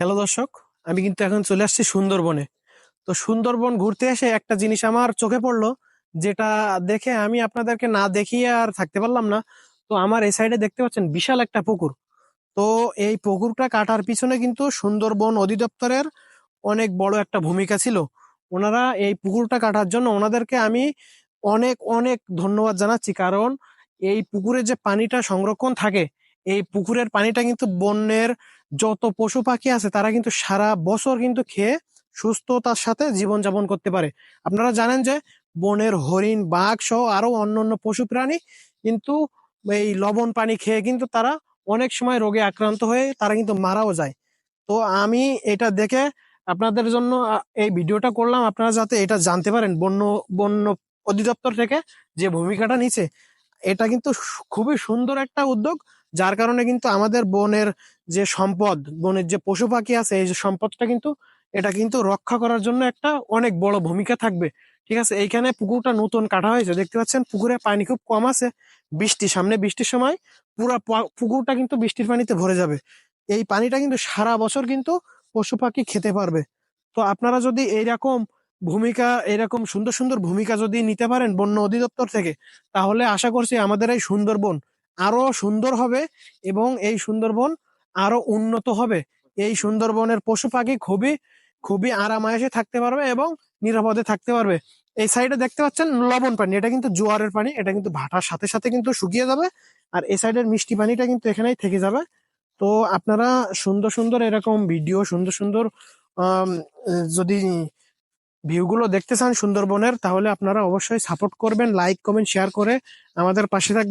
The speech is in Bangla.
হ্যালো দর্শক, আমি কিন্তু এখন চলে আসছি সুন্দরবনে। তো সুন্দরবন ঘুরতে এসে একটা জিনিস আমার চোখে পড়লো, যেটা দেখে আমি আপনাদেরকে না দেখিয়ে আর থাকতে পারলাম না। তো আমার এই সাইডে দেখতে পাচ্ছেন বিশাল একটা পুকুর। তো এই পুকুরটা কাটার পিছনে কিন্তু সুন্দরবন অধিদপ্তরের অনেক বড় একটা ভূমিকা ছিল। ওনারা এই পুকুরটা কাটার জন্য ওনাদেরকে আমি অনেক অনেক ধন্যবাদ জানাচ্ছি, কারণ এই পুকুরে যে পানিটা সংরক্ষণ থাকে, এই পুকুরের পানিটা কিন্তু বন্যের যত পশু পাখি আছে তারা কিন্তু সারা বছর কিন্তু খেয়ে সুস্থতার সাথে জীবনযাপন করতে পারে। আপনারা জানেন যে বনের হরিণ, বাঘ সহ আরো অন্যান্য পশু প্রাণী কিন্তু এই লবণ পানি খেয়ে কিন্তু তারা অনেক সময় রোগে আক্রান্ত হয়ে তারা কিন্তু মারাও যায়। তো আমি এটা দেখে আপনাদের জন্য এই ভিডিওটা করলাম, আপনারা যাতে এটা জানতে পারেন বন্য বন্য অধিদপ্তর থেকে যে ভূমিকাটা নিচ্ছে, এটা কিন্তু খুবই সুন্দর একটা উদ্যোগ। যার কারণে কিন্তু আমাদের বনের যে সম্পদ, বনের যে পশু পাখি আছে, এই যে সম্পদটা কিন্তু এটা কিন্তু রক্ষা করার জন্য একটা অনেক বড় ভূমিকা থাকবে। ঠিক আছে, এইখানে পুকুরটা নতুন কাটা হয়েছে, দেখতে পাচ্ছেন পুকুরে পানি খুব কম আছে। সামনে বৃষ্টির সময় পুরো পুকুরটা কিন্তু বৃষ্টির পানিতে ভরে যাবে। এই পানিটা কিন্তু সারা বছর কিন্তু পশু পাখি খেতে পারবে। তো আপনারা যদি এইরকম ভূমিকা, এরকম সুন্দর সুন্দর ভূমিকা যদি নিতে পারেন বন্য অধিদপ্তর থেকে, তাহলে আশা করছি আমাদের এই সুন্দরবন আরো সুন্দর হবে এবং এই সুন্দরবন আরো উন্নত হবে। এই সুন্দরবনের পশু পাখি খুবই খুবই আরামায়েশে থাকতে পারবে এবং নিরাপদে থাকতে পারবে। এই সাইডে দেখতে পাচ্ছেন লবণ পানি, এটা কিন্তু জোয়ারের পানি, এটা কিন্তু ভাটার সাথে সাথে কিন্তু শুকিয়ে যাবে। আর এই সাইডের মিষ্টি পানিটা কিন্তু এখানেই থেকে যাবে। তো আপনারা সুন্দর সুন্দর এরকম ভিডিও, সুন্দর সুন্দর আম, যদি ভিউগুলো দেখতে চান সুন্দরবনের, তাহলে আপনারা অবশ্যই সাপোর্ট করবেন, লাইক কমেন্ট শেয়ার করে আমাদের পাশে থাকবেন।